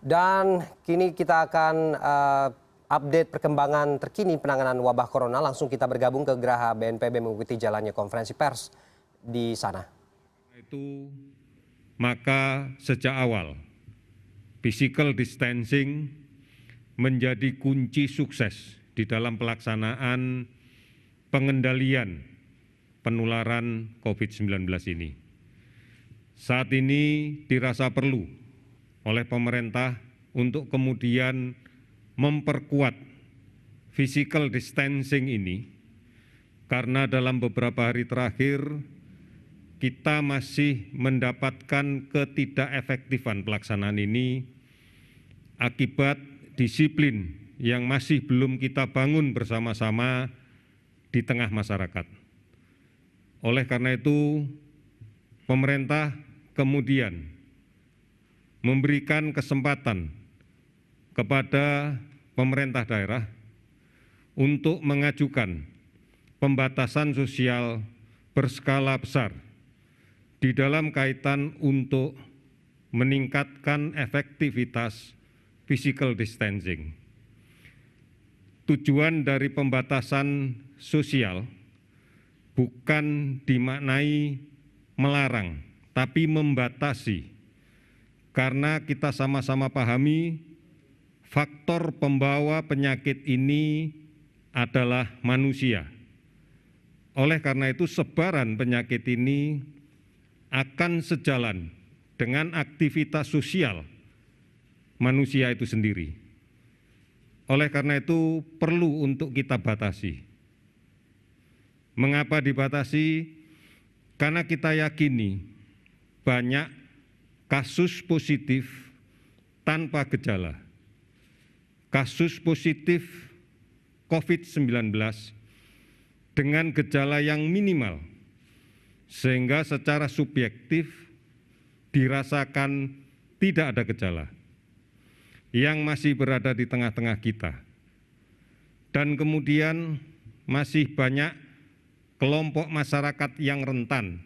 Dan kini kita akan update perkembangan terkini penanganan wabah corona. Langsung kita bergabung ke Geraha BNPB mengikuti jalannya konferensi pers di sana. Maka sejak awal, physical distancing menjadi kunci sukses di dalam pelaksanaan pengendalian penularan COVID-19 ini. Saat ini dirasa perlu oleh pemerintah untuk kemudian memperkuat physical distancing ini, karena dalam beberapa hari terakhir kita masih mendapatkan ketidakefektifan pelaksanaan ini akibat disiplin yang masih belum kita bangun bersama-sama di tengah masyarakat. Oleh karena itu, pemerintah kemudian memberikan kesempatan kepada pemerintah daerah untuk mengajukan pembatasan sosial berskala besar di dalam kaitan untuk meningkatkan efektivitas physical distancing. Tujuan dari pembatasan sosial bukan dimaknai melarang, tapi membatasi. Karena kita sama-sama pahami faktor pembawa penyakit ini adalah manusia. Oleh karena itu, sebaran penyakit ini akan sejalan dengan aktivitas sosial manusia itu sendiri. Oleh karena itu, perlu untuk kita batasi. Mengapa dibatasi? Karena kita yakini banyak kasus positif tanpa gejala, kasus positif COVID-19 dengan gejala yang minimal, sehingga secara subjektif dirasakan tidak ada gejala yang masih berada di tengah-tengah kita. Dan kemudian masih banyak kelompok masyarakat yang rentan,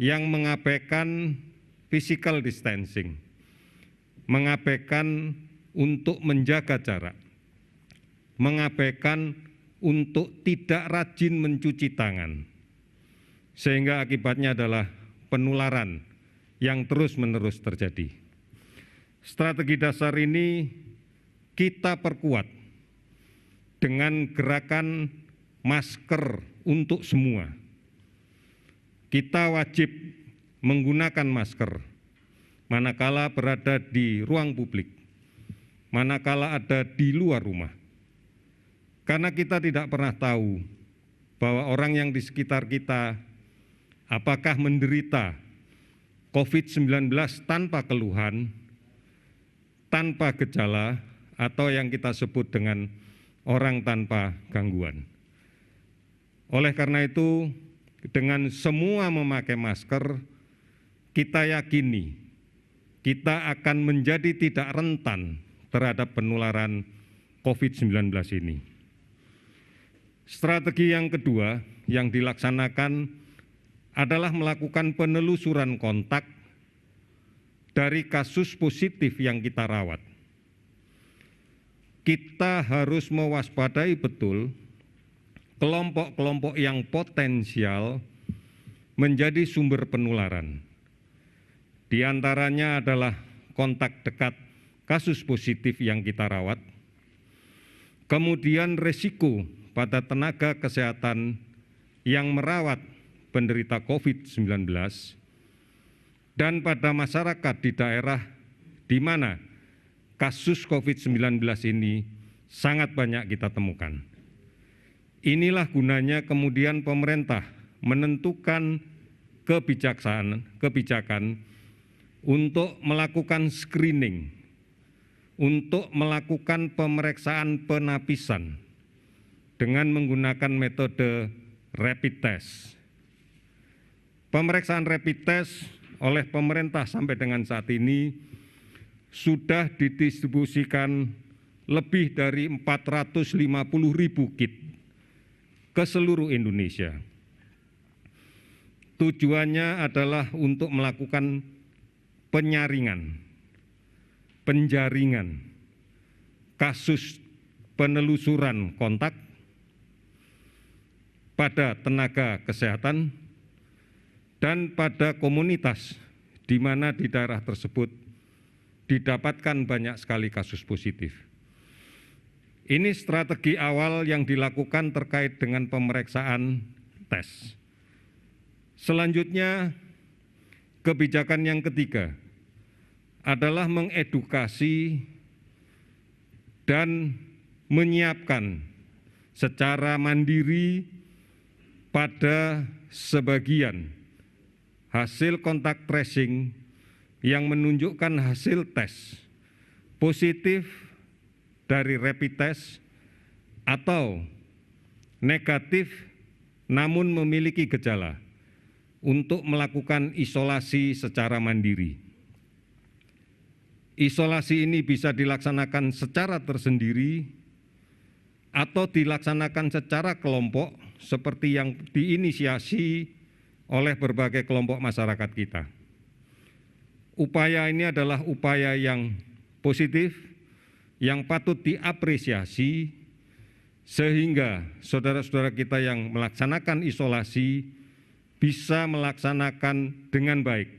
yang mengabaikan physical distancing, mengabaikan untuk menjaga jarak, mengabaikan untuk tidak rajin mencuci tangan, sehingga akibatnya adalah penularan yang terus-menerus terjadi. Strategi dasar ini kita perkuat dengan gerakan masker untuk semua. Kita wajib menggunakan masker manakala berada di ruang publik, manakala ada di luar rumah. Karena kita tidak pernah tahu bahwa orang yang di sekitar kita apakah menderita COVID-19 tanpa keluhan, tanpa gejala, atau yang kita sebut dengan orang tanpa gangguan. Oleh karena itu, dengan semua memakai masker, kita yakini kita akan menjadi tidak rentan terhadap penularan COVID-19 ini. Strategi yang kedua yang dilaksanakan adalah melakukan penelusuran kontak dari kasus positif yang kita rawat. Kita harus mewaspadai betul kelompok-kelompok yang potensial menjadi sumber penularan. Di antaranya adalah kontak dekat kasus positif yang kita rawat, kemudian risiko pada tenaga kesehatan yang merawat penderita COVID-19, dan pada masyarakat di daerah di mana kasus COVID-19 ini sangat banyak kita temukan. Inilah gunanya kemudian pemerintah menentukan kebijakan untuk melakukan screening, untuk melakukan pemeriksaan penapisan dengan menggunakan metode rapid test. Pemeriksaan rapid test oleh pemerintah sampai dengan saat ini sudah didistribusikan lebih dari 450.000 kit ke seluruh Indonesia. Tujuannya adalah untuk melakukan penyaringan penjaringan kasus penelusuran kontak pada tenaga kesehatan dan pada komunitas di mana di daerah tersebut didapatkan banyak sekali kasus positif. Ini strategi awal yang dilakukan terkait dengan pemeriksaan tes. Selanjutnya, kebijakan yang ketiga adalah mengedukasi dan menyiapkan secara mandiri pada sebagian hasil kontak tracing yang menunjukkan hasil tes positif dari rapid test atau negatif namun memiliki gejala untuk melakukan isolasi secara mandiri. Isolasi ini bisa dilaksanakan secara tersendiri atau dilaksanakan secara kelompok seperti yang diinisiasi oleh berbagai kelompok masyarakat kita. Upaya ini adalah upaya yang positif, yang patut diapresiasi, sehingga saudara-saudara kita yang melaksanakan isolasi bisa melaksanakan dengan baik,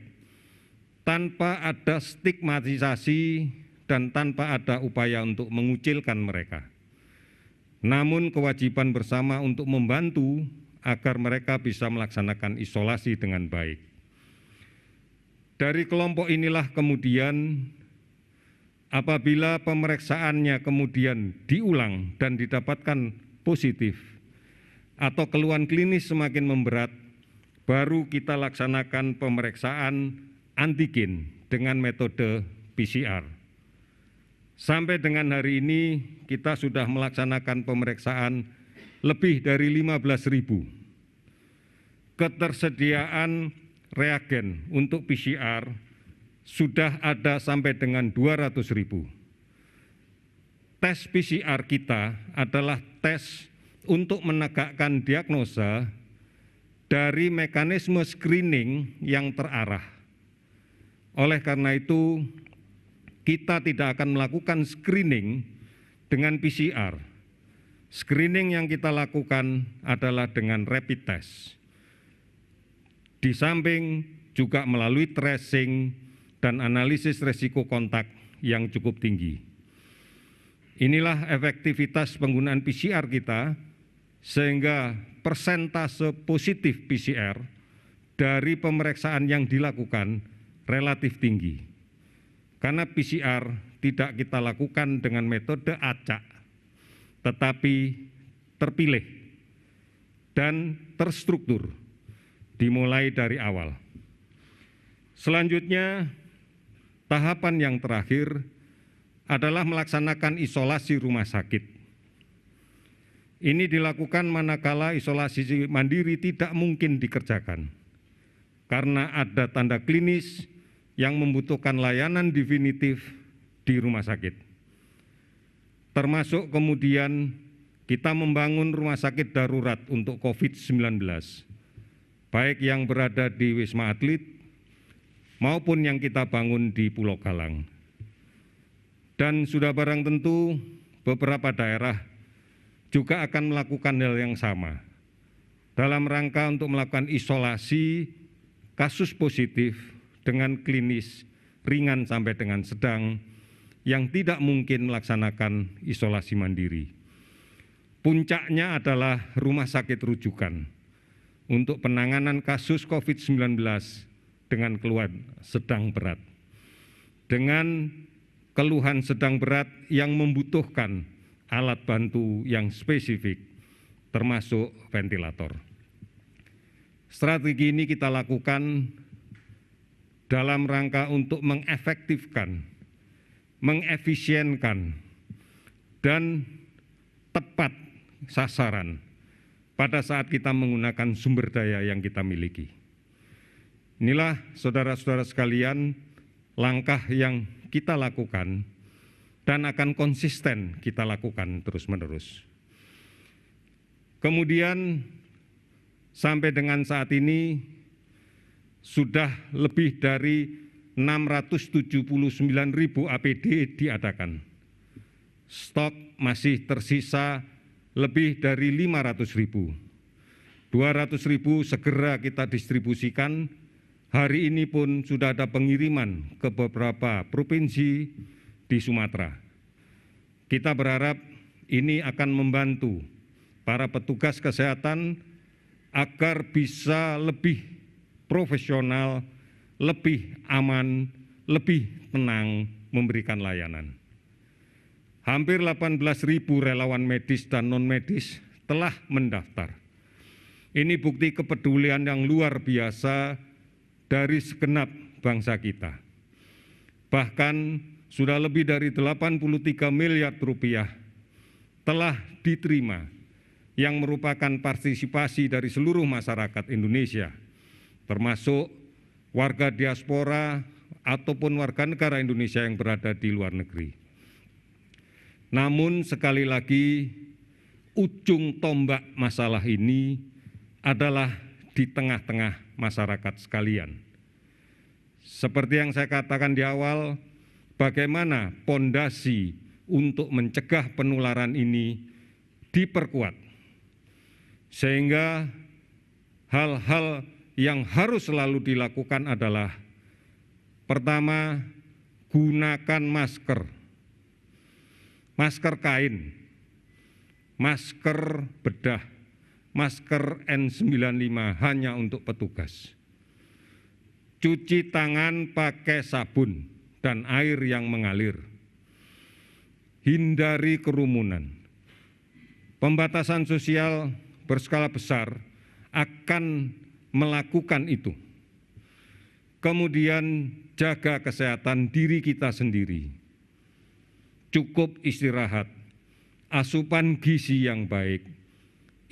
tanpa ada stigmatisasi dan tanpa ada upaya untuk mengucilkan mereka. Namun kewajiban bersama untuk membantu agar mereka bisa melaksanakan isolasi dengan baik. Dari kelompok inilah kemudian apabila pemeriksaannya kemudian diulang dan didapatkan positif atau keluhan klinis semakin memberat, baru kita laksanakan pemeriksaan antigen dengan metode PCR. Sampai dengan hari ini kita sudah melaksanakan pemeriksaan lebih dari 15.000. Ketersediaan reagen untuk PCR sudah ada sampai dengan 200.000. Tes PCR kita adalah tes untuk menegakkan diagnosa dari mekanisme screening yang terarah. Oleh karena itu, kita tidak akan melakukan screening dengan PCR. Screening yang kita lakukan adalah dengan rapid test. Di samping juga melalui tracing dan analisis risiko kontak yang cukup tinggi. Inilah efektivitas penggunaan PCR kita, sehingga persentase positif PCR dari pemeriksaan yang dilakukan relatif tinggi. Karena PCR tidak kita lakukan dengan metode acak, tetapi terpilih dan terstruktur dimulai dari awal. Selanjutnya, tahapan yang terakhir adalah melaksanakan isolasi rumah sakit. Ini dilakukan manakala isolasi mandiri tidak mungkin dikerjakan karena ada tanda klinis yang membutuhkan layanan definitif di rumah sakit. Termasuk kemudian kita membangun rumah sakit darurat untuk COVID-19, baik yang berada di Wisma Atlet maupun yang kita bangun di Pulau Galang. Dan sudah barang tentu beberapa daerah juga akan melakukan hal yang sama dalam rangka untuk melakukan isolasi kasus positif dengan klinis ringan sampai dengan sedang yang tidak mungkin melaksanakan isolasi mandiri. Puncaknya adalah rumah sakit rujukan untuk penanganan kasus COVID-19 dengan keluhan sedang berat. Dengan keluhan sedang berat yang membutuhkan alat bantu yang spesifik, termasuk ventilator. Strategi ini kita lakukan dalam rangka untuk mengefektifkan, mengefisienkan, dan tepat sasaran pada saat kita menggunakan sumber daya yang kita miliki. Inilah saudara-saudara sekalian, langkah yang kita lakukan dan akan konsisten kita lakukan terus-menerus. Kemudian sampai dengan saat ini sudah lebih dari 679.000 APD diadakan. Stok masih tersisa lebih dari 500.000. 200.000 segera kita distribusikan. Hari ini pun sudah ada pengiriman ke beberapa provinsi di Sumatera. Kita berharap ini akan membantu para petugas kesehatan agar bisa lebih profesional, lebih aman, lebih tenang memberikan layanan. Hampir 18.000 relawan medis dan non-medis telah mendaftar. Ini bukti kepedulian yang luar biasa dari segenap bangsa kita. Bahkan sudah lebih dari 83 miliar rupiah telah diterima yang merupakan partisipasi dari seluruh masyarakat Indonesia, termasuk warga diaspora ataupun warga negara Indonesia yang berada di luar negeri. Namun sekali lagi, ujung tombak masalah ini adalah di tengah-tengah masyarakat sekalian. Seperti yang saya katakan di awal, bagaimana pondasi untuk mencegah penularan ini diperkuat, sehingga hal-hal yang harus selalu dilakukan adalah pertama, gunakan masker kain, masker bedah, masker N95 hanya untuk petugas. Cuci tangan pakai sabun dan air yang mengalir. Hindari kerumunan. Pembatasan sosial berskala besar akan melakukan itu. Kemudian jaga kesehatan diri kita sendiri. Cukup istirahat, asupan gizi yang baik,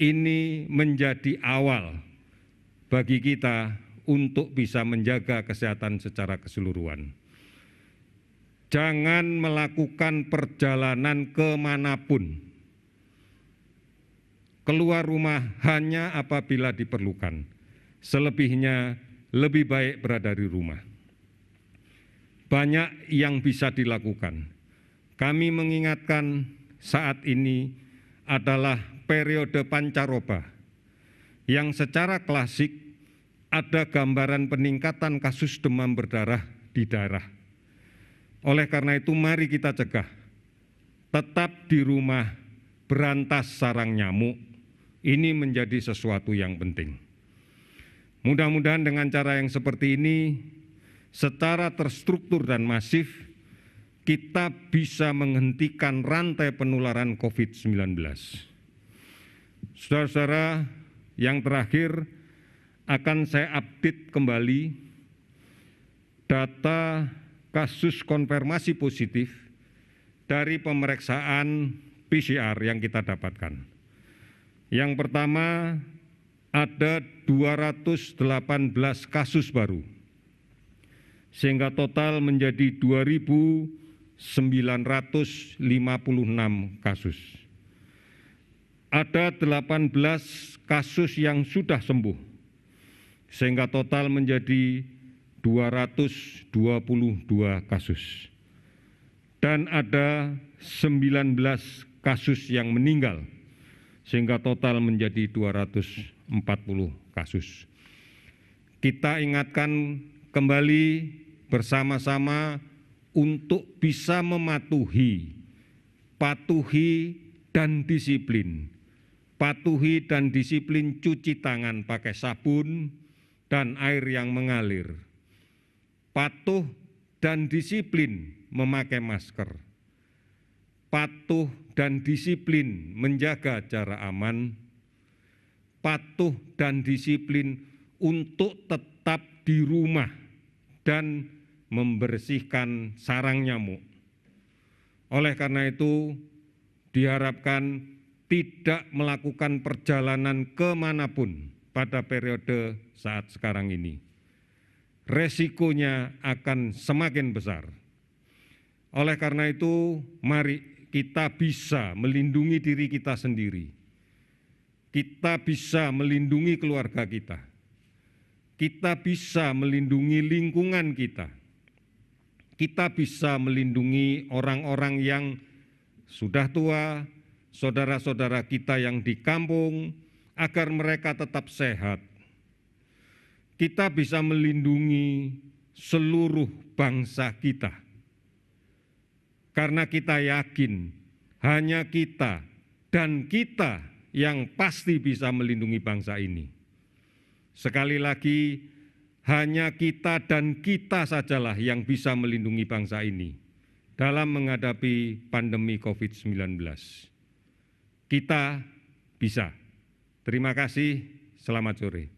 ini menjadi awal bagi kita untuk bisa menjaga kesehatan secara keseluruhan. Jangan melakukan perjalanan kemanapun, keluar rumah hanya apabila diperlukan, selebihnya lebih baik berada di rumah. Banyak yang bisa dilakukan. Kami mengingatkan saat ini adalah periode pancaroba yang secara klasik ada gambaran peningkatan kasus demam berdarah di daerah. Oleh karena itu mari kita cegah, tetap di rumah, berantas sarang nyamuk, ini menjadi sesuatu yang penting. Mudah-mudahan dengan cara yang seperti ini, secara terstruktur dan masif, kita bisa menghentikan rantai penularan COVID-19. Saudara-saudara, yang terakhir akan saya update kembali data kasus konfirmasi positif dari pemeriksaan PCR yang kita dapatkan. Yang pertama, ada 218 kasus baru, sehingga total menjadi 2.956 kasus. Ada 18 kasus yang sudah sembuh, sehingga total menjadi 222 kasus. Dan ada 19 kasus yang meninggal, sehingga total menjadi 240 kasus. Kita ingatkan kembali bersama-sama untuk bisa patuhi dan disiplin. Patuhi dan disiplin cuci tangan pakai sabun dan air yang mengalir. Patuh dan disiplin memakai masker. Patuh dan disiplin menjaga jarak aman. Patuh dan disiplin untuk tetap di rumah dan membersihkan sarang nyamuk. Oleh karena itu, diharapkan tidak melakukan perjalanan kemanapun pada periode saat sekarang ini. Resikonya akan semakin besar. Oleh karena itu, mari kita bisa melindungi diri kita sendiri. Kita bisa melindungi keluarga kita. Kita bisa melindungi lingkungan kita. kita bisa melindungi orang-orang yang sudah tua, saudara-saudara kita yang di kampung, agar mereka tetap sehat. Kita bisa melindungi seluruh bangsa kita. Karena kita yakin hanya kita dan kita yang pasti bisa melindungi bangsa ini. Sekali lagi, hanya kita dan kita sajalah yang bisa melindungi bangsa ini dalam menghadapi pandemi COVID-19. Kita bisa. Terima kasih, selamat sore.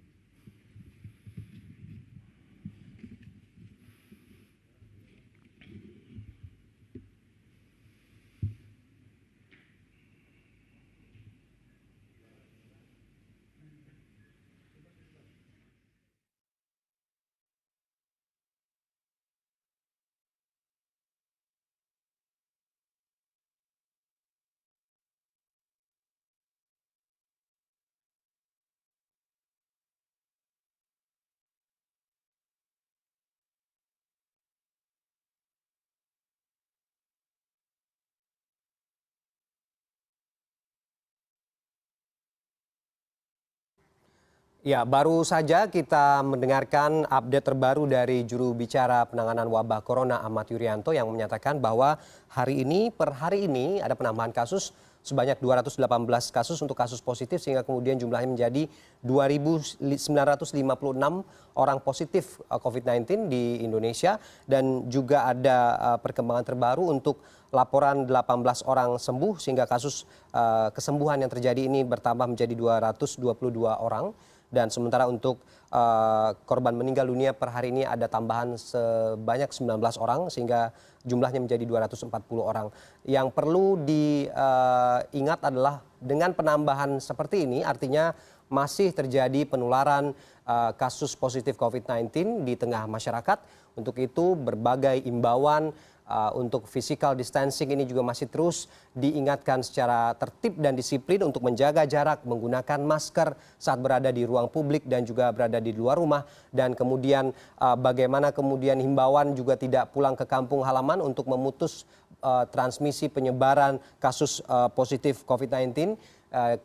Ya, baru saja kita mendengarkan update terbaru dari juru bicara penanganan wabah corona Ahmad Yuryanto yang menyatakan bahwa per hari ini ada penambahan kasus sebanyak 218 kasus untuk kasus positif sehingga kemudian jumlahnya menjadi 2.956 orang positif COVID-19 di Indonesia dan juga ada perkembangan terbaru untuk laporan 18 orang sembuh sehingga kasus kesembuhan yang terjadi ini bertambah menjadi 222 orang. Dan sementara untuk korban meninggal dunia per hari ini ada tambahan sebanyak 19 orang sehingga jumlahnya menjadi 240 orang. Yang perlu diingat adalah dengan penambahan seperti ini artinya masih terjadi penularan kasus positif COVID-19 di tengah masyarakat. Untuk itu berbagai imbauan untuk physical distancing ini juga masih terus diingatkan secara tertib dan disiplin untuk menjaga jarak, menggunakan masker saat berada di ruang publik dan juga berada di luar rumah. Dan kemudian bagaimana kemudian himbauan juga tidak pulang ke kampung halaman untuk memutus transmisi penyebaran kasus positif COVID-19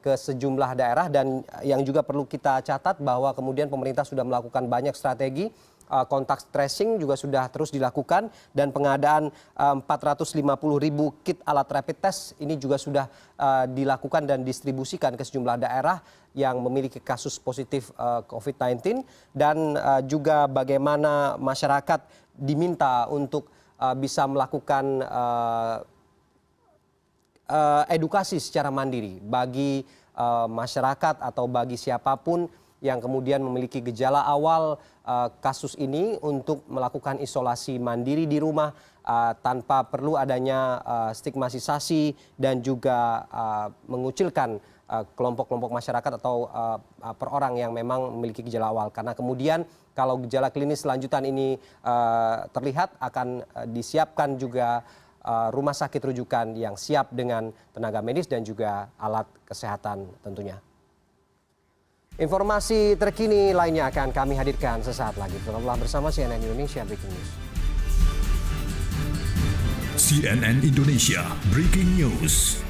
ke sejumlah daerah. Dan yang juga perlu kita catat bahwa kemudian pemerintah sudah melakukan banyak strategi. Kontak tracing juga sudah terus dilakukan dan pengadaan 450.000 kit alat rapid test ini juga sudah dilakukan dan distribusikan ke sejumlah daerah yang memiliki kasus positif COVID-19 dan juga bagaimana masyarakat diminta untuk bisa melakukan edukasi secara mandiri bagi masyarakat atau bagi siapapun yang kemudian memiliki gejala awal kasus ini untuk melakukan isolasi mandiri di rumah tanpa perlu adanya stigmatisasi dan juga mengucilkan kelompok-kelompok masyarakat atau per orang yang memang memiliki gejala awal. Karena kemudian kalau gejala klinis lanjutan ini terlihat akan disiapkan juga rumah sakit rujukan yang siap dengan tenaga medis dan juga alat kesehatan tentunya. Informasi terkini lainnya akan kami hadirkan sesaat lagi. Tetaplah bersama CNN Indonesia Breaking News. CNN Indonesia Breaking News.